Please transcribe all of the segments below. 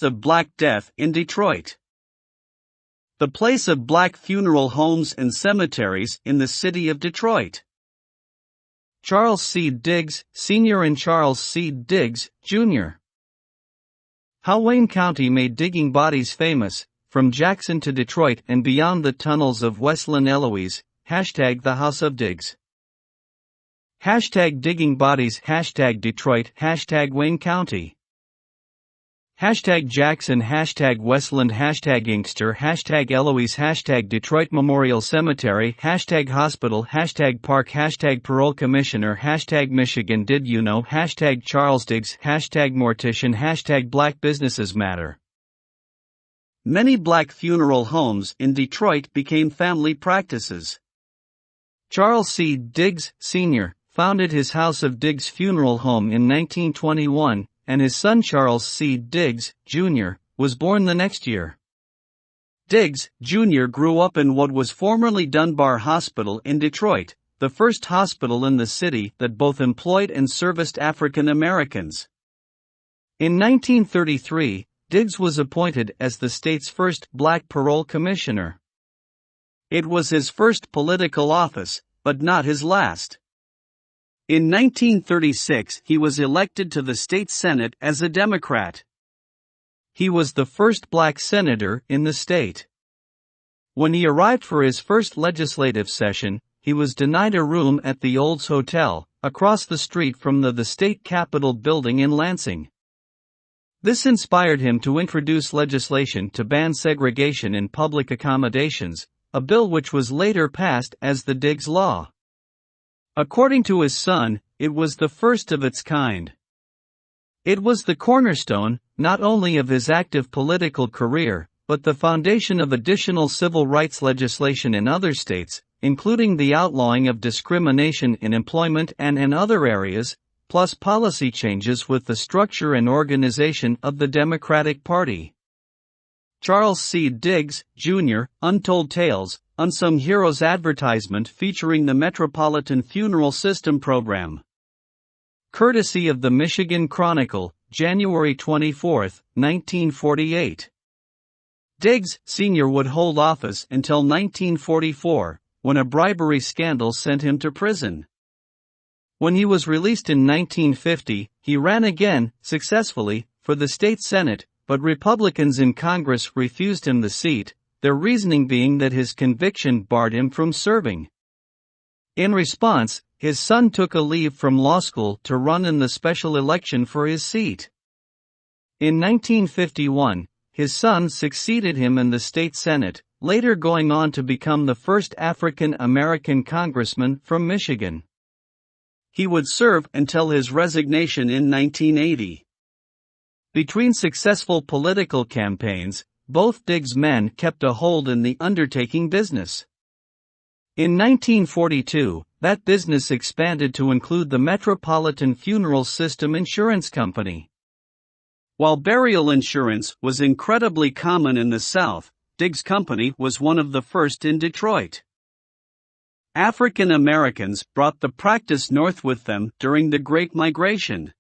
of Black Death in Detroit. The place of black funeral homes and cemeteries in the city of Detroit. Charles C. Diggs, Sr. and Charles C. Diggs, Jr. How Wayne County made digging bodies famous, from Jackson to Detroit and beyond the tunnels of Westland Eloise, # the House of Diggs. # digging bodies, # Detroit, # Wayne County. #Jackson, #Westland, #Inkster, #Eloise, #Detroit Memorial Cemetery, #Hospital, #Park, #Parole Commissioner, #Michigan Did You Know, #Charles Diggs, #Mortician, #Black Businesses Matter. Many black funeral homes in Detroit became family practices. Charles C. Diggs, Sr. founded his House of Diggs Funeral Home in 1921, and his son Charles C. Diggs, Jr., was born the next year. Diggs, Jr. grew up in what was formerly Dunbar Hospital in Detroit, the first hospital in the city that both employed and serviced African Americans. In 1933, Diggs was appointed as the state's first black parole commissioner. It was his first political office, but not his last. In 1936, he was elected to the state Senate as a Democrat. He was the first black senator in the state. When he arrived for his first legislative session, he was denied a room at the Olds Hotel, across the street from the state capitol building in Lansing. This inspired him to introduce legislation to ban segregation in public accommodations, a bill which was later passed as the Diggs Law. According to his son, it was the first of its kind. It was the cornerstone, not only of his active political career, but the foundation of additional civil rights legislation in other states, including the outlawing of discrimination in employment and in other areas, plus policy changes with the structure and organization of the Democratic Party. Charles C. Diggs, Jr., Untold Tales, Unsung Heroes advertisement featuring the Metropolitan Funeral System program. Courtesy of the Michigan Chronicle, January 24, 1948. Diggs, Sr. would hold office until 1944, when a bribery scandal sent him to prison. When he was released in 1950, he ran again, successfully, for the state Senate, but Republicans in Congress refused him the seat, their reasoning being that his conviction barred him from serving. In response, his son took a leave from law school to run in the special election for his seat. In 1951, his son succeeded him in the state Senate, later going on to become the first African American congressman from Michigan. He would serve until his resignation in 1980. Between successful political campaigns, both Diggs' men kept a hold in the undertaking business. In 1942, that business expanded to include the Metropolitan Funeral System Insurance Company. While burial insurance was incredibly common in the South, Diggs' company was one of the first in Detroit. African Americans brought the practice north with them during the Great Migration.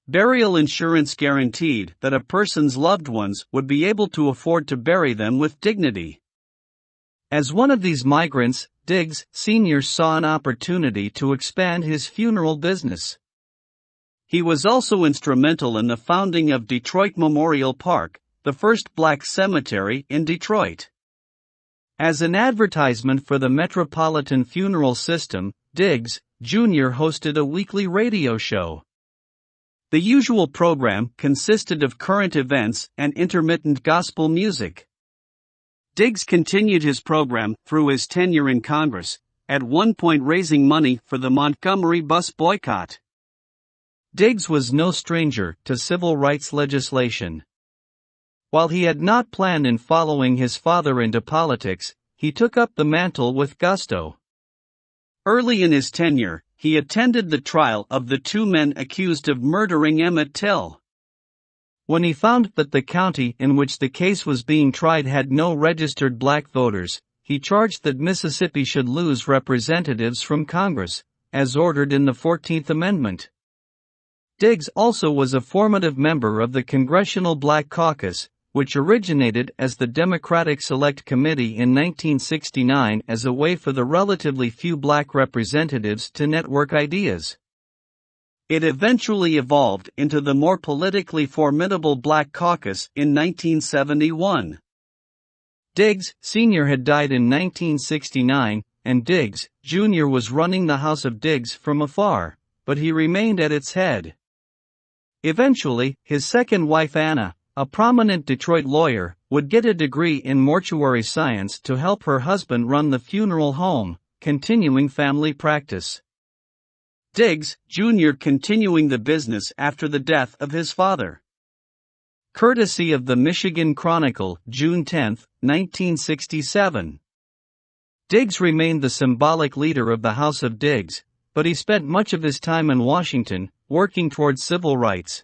Burial insurance guaranteed that a person's loved ones would be able to afford to bury them with dignity. As one of these migrants, Diggs, Sr. saw an opportunity to expand his funeral business. He was also instrumental in the founding of Detroit Memorial Park, the first black cemetery in Detroit. As an advertisement for the Metropolitan Funeral System, Diggs, Jr. hosted a weekly radio show. The usual program consisted of current events and intermittent gospel music. Diggs continued his program through his tenure in Congress, at one point raising money for the Montgomery bus boycott. Diggs was no stranger to civil rights legislation. While he had not planned in following his father into politics, he took up the mantle with gusto. Early in his tenure, he attended the trial of the two men accused of murdering Emmett Till. When he found that the county in which the case was being tried had no registered black voters, he charged that Mississippi should lose representatives from Congress, as ordered in the 14th Amendment. Diggs also was a formative member of the Congressional Black Caucus, which originated as the Democratic Select Committee in 1969 as a way for the relatively few black representatives to network ideas. It eventually evolved into the more politically formidable Black Caucus in 1971. Diggs, Sr. had died in 1969, and Diggs, Jr. was running the House of Diggs from afar, but he remained at its head. Eventually, his second wife Anna, a prominent Detroit lawyer, would get a degree in mortuary science to help her husband run the funeral home, continuing family practice. Diggs, Jr. continuing the business after the death of his father. Courtesy of the Michigan Chronicle, June 10, 1967. Diggs remained the symbolic leader of the House of Diggs, but he spent much of his time in Washington, working towards civil rights.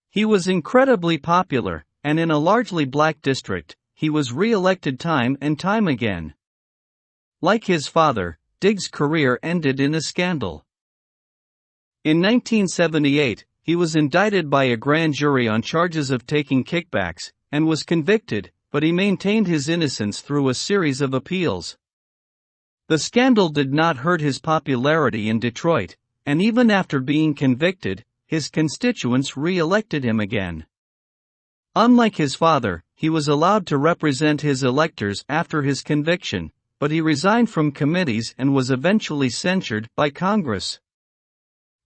He was incredibly popular, and in a largely black district, he was re-elected time and time again. Like his father, Diggs' career ended in a scandal. In 1978, he was indicted by a grand jury on charges of taking kickbacks, and was convicted, but he maintained his innocence through a series of appeals. The scandal did not hurt his popularity in Detroit, and even after being convicted, his constituents re-elected him again. Unlike his father, he was allowed to represent his electors after his conviction, but he resigned from committees and was eventually censured by Congress.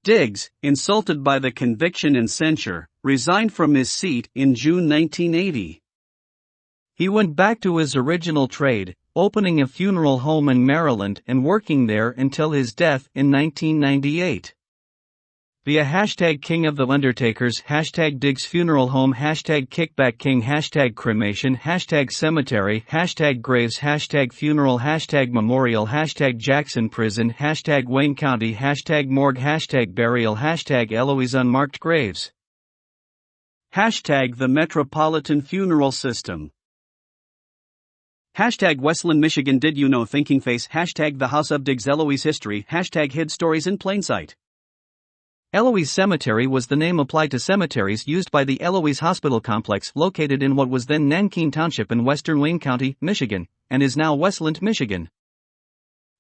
Diggs, insulted by the conviction and censure, resigned from his seat in June 1980. He went back to his original trade, opening a funeral home in Maryland and working there until his death in 1998. Via hashtag King of the Undertakers, hashtag Diggs Funeral Home, hashtag Kickback King, hashtag Cremation, hashtag Cemetery, hashtag Graves, hashtag Funeral, hashtag Memorial, hashtag Jackson Prison, hashtag Wayne County, hashtag Morgue, hashtag Burial, hashtag Eloise Unmarked Graves. Hashtag the Metropolitan Funeral System. Hashtag Westland, Michigan. Did you know? Thinking Face. Hashtag the House of Diggs Eloise History. Hashtag Hid Stories in Plain Sight. Eloise Cemetery was the name applied to cemeteries used by the Eloise Hospital Complex located in what was then Nankeen Township in western Wayne County, Michigan, and is now Westland, Michigan.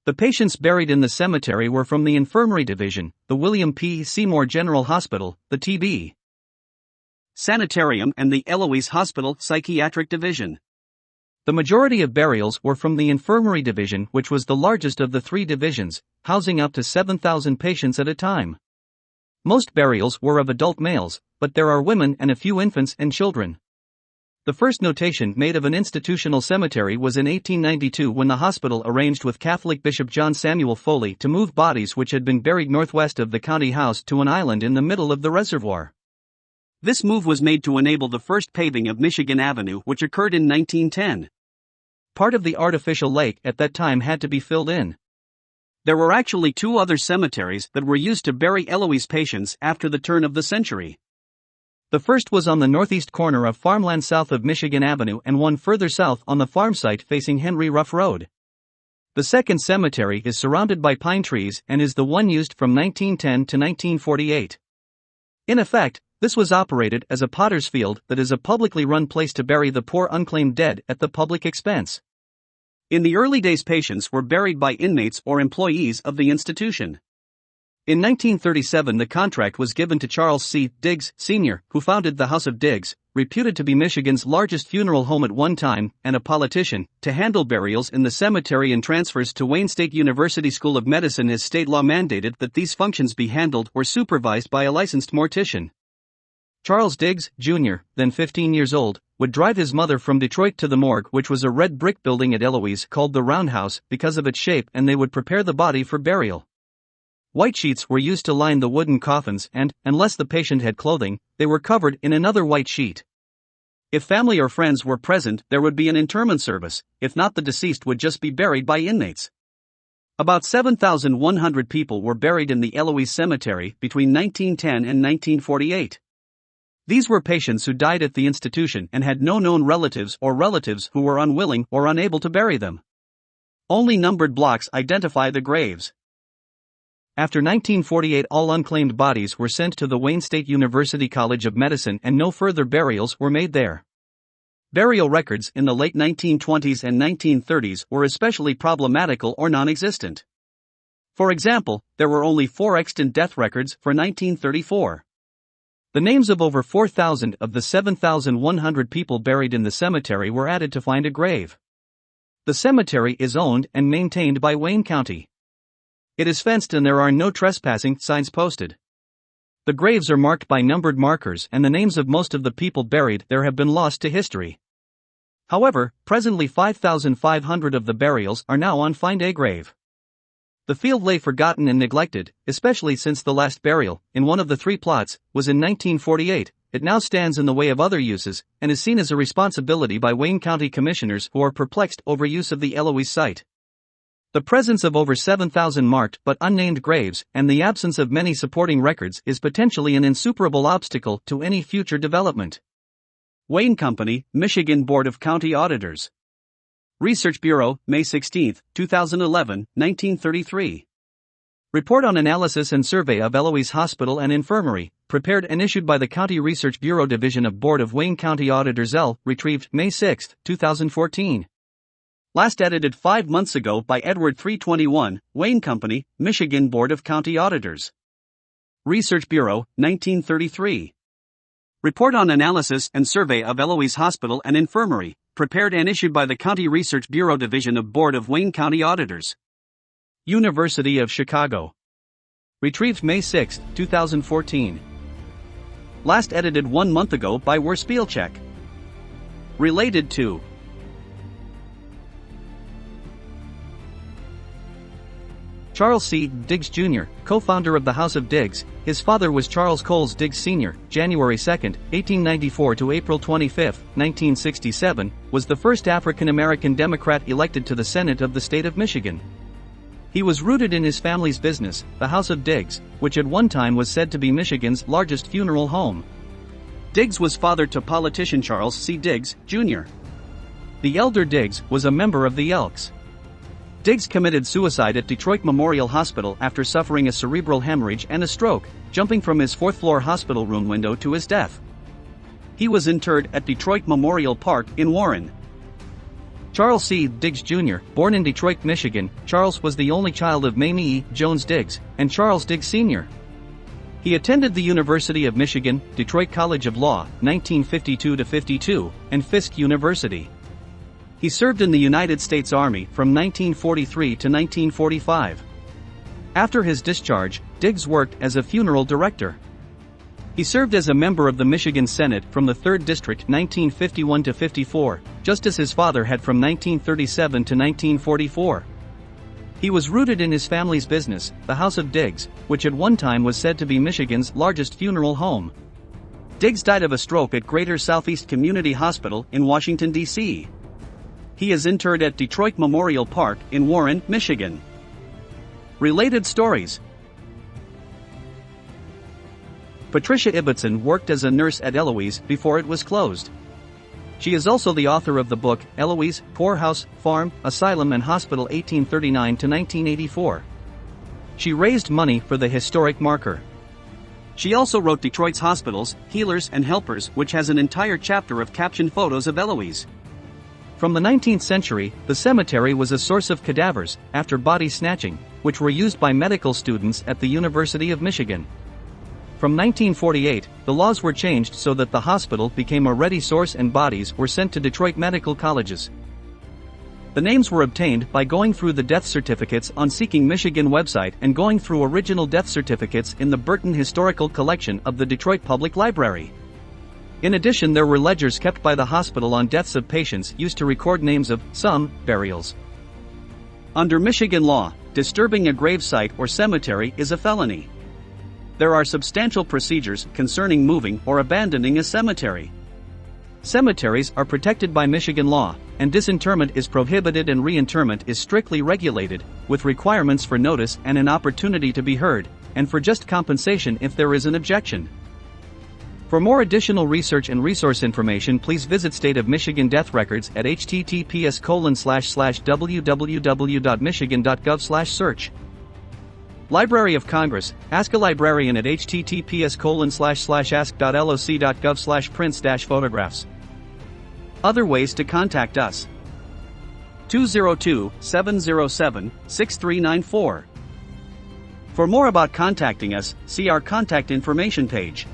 The patients buried in the cemetery were from the Infirmary Division, the William P. Seymour General Hospital, the TB Sanitarium, and the Eloise Hospital Psychiatric Division. The majority of burials were from the Infirmary Division, which was the largest of the three divisions, housing up to 7,000 patients at a time. Most burials were of adult males, but there are women and a few infants and children. The first notation made of an institutional cemetery was in 1892 when the hospital arranged with Catholic Bishop John Samuel Foley to move bodies which had been buried northwest of the county house to an island in the middle of the reservoir. This move was made to enable the first paving of Michigan Avenue, which occurred in 1910. Part of the artificial lake at that time had to be filled in. There were actually two other cemeteries that were used to bury Eloise patients after the turn of the century. The first was on the northeast corner of farmland south of Michigan Avenue and one further south on the farm site facing Henry Ruff Road. The second cemetery is surrounded by pine trees and is the one used from 1910 to 1948. In effect, this was operated as a potter's field that is a publicly run place to bury the poor unclaimed dead at the public expense. In the early days, patients were buried by inmates or employees of the institution. In 1937, the contract was given to Charles C. Diggs, Sr., who founded the House of Diggs, reputed to be Michigan's largest funeral home at one time, and a politician, to handle burials in the cemetery and transfers to Wayne State University School of Medicine as state law mandated that these functions be handled or supervised by a licensed mortician. Charles Diggs, Jr., then 15 years old, would drive his mother from Detroit to the morgue, which was a red brick building at Eloise called the Roundhouse because of its shape, and they would prepare the body for burial. White sheets were used to line the wooden coffins and, unless the patient had clothing, they were covered in another white sheet. If family or friends were present, there would be an interment service; if not, the deceased would just be buried by inmates. About 7,100 people were buried in the Eloise Cemetery between 1910 and 1948. These were patients who died at the institution and had no known relatives or relatives who were unwilling or unable to bury them. Only numbered blocks identify the graves. After 1948, all unclaimed bodies were sent to the Wayne State University College of Medicine and no further burials were made there. Burial records in the late 1920s and 1930s were especially problematical or non-existent. For example, there were only 4 extant death records for 1934. The names of over 4,000 of the 7,100 people buried in the cemetery were added to find a grave. The cemetery is owned and maintained by Wayne County. It is fenced and there are no trespassing signs posted. The graves are marked by numbered markers and the names of most of the people buried there have been lost to history. However, presently 5,500 of the burials are now on Find a Grave. The field lay forgotten and neglected, especially since the last burial, in one of the 3 plots, was in 1948. It now stands in the way of other uses, and is seen as a responsibility by Wayne County commissioners who are perplexed over use of the Eloise site. The presence of over 7,000 marked but unnamed graves, and the absence of many supporting records is potentially an insuperable obstacle to any future development. Wayne Company, Michigan Board of County Auditors. Research Bureau, May 16, 2011, 1933. Report on Analysis and Survey of Eloise Hospital and Infirmary, prepared and issued by the County Research Bureau Division of Board of Wayne County Auditors L. Retrieved May 6, 2014. Last edited 5 months ago by Edward 321, Wayne Company, Michigan Board of County Auditors. Research Bureau, 1933. Report on Analysis and Survey of Eloise Hospital and Infirmary, prepared and issued by the County Research Bureau Division of Board of Wayne County Auditors. University of Chicago. Retrieved May 6, 2014. Last edited 1 month ago by Werspielcheck. Related to Charles C. Diggs Jr., co-founder of the House of Diggs. His father was Charles Coles Diggs Sr., January 2, 1894 to April 25, 1967, was the first African-American Democrat elected to the Senate of the state of Michigan. He was rooted in his family's business, the House of Diggs, which at one time was said to be Michigan's largest funeral home. Diggs was father to politician Charles C. Diggs, Jr. The elder Diggs was a member of the Elks. Diggs committed suicide at Detroit Memorial Hospital after suffering a cerebral hemorrhage and a stroke, jumping from his 4th-floor hospital room window to his death. He was interred at Detroit Memorial Park in Warren. Charles C. Diggs Jr., born in Detroit, Michigan, Charles was the only child of Mayme E. Jones Diggs and Charles Diggs Sr. He attended the University of Michigan, Detroit College of Law, 1952-52, and Fisk University. He served in the United States Army from 1943 to 1945. After his discharge, Diggs worked as a funeral director. He served as a member of the Michigan Senate from the 3rd District 1951 to 54, just as his father had from 1937 to 1944. He was rooted in his family's business, the House of Diggs, which at one time was said to be Michigan's largest funeral home. Diggs died of a stroke at Greater Southeast Community Hospital in Washington, D.C. He is interred at Detroit Memorial Park in Warren, Michigan. Related stories. Patricia Ibbotson worked as a nurse at Eloise before it was closed. She is also the author of the book, Eloise, Poorhouse, Farm, Asylum and Hospital 1839 to 1984. She raised money for the historic marker. She also wrote Detroit's Hospitals, Healers and Helpers, which has an entire chapter of captioned photos of Eloise. From the 19th century, the cemetery was a source of cadavers, after body snatching, which were used by medical students at the University of Michigan. From 1948, the laws were changed so that the hospital became a ready source and bodies were sent to Detroit medical colleges. The names were obtained by going through the death certificates on Seeking Michigan website and going through original death certificates in the Burton Historical Collection of the Detroit Public Library. In addition, there were ledgers kept by the hospital on deaths of patients used to record names of some burials. Under Michigan law, disturbing a grave site or cemetery is a felony. There are substantial procedures concerning moving or abandoning a cemetery. Cemeteries are protected by Michigan law, and disinterment is prohibited and reinterment is strictly regulated, with requirements for notice and an opportunity to be heard, and for just compensation if there is an objection. For more additional research and resource information, please visit State of Michigan Death Records at https://www.michigan.gov/search. Library of Congress, ask a librarian at https://ask.loc.gov/prints-photographs. Other ways to contact us: 202-707-6394. For more about contacting us, see our contact information page.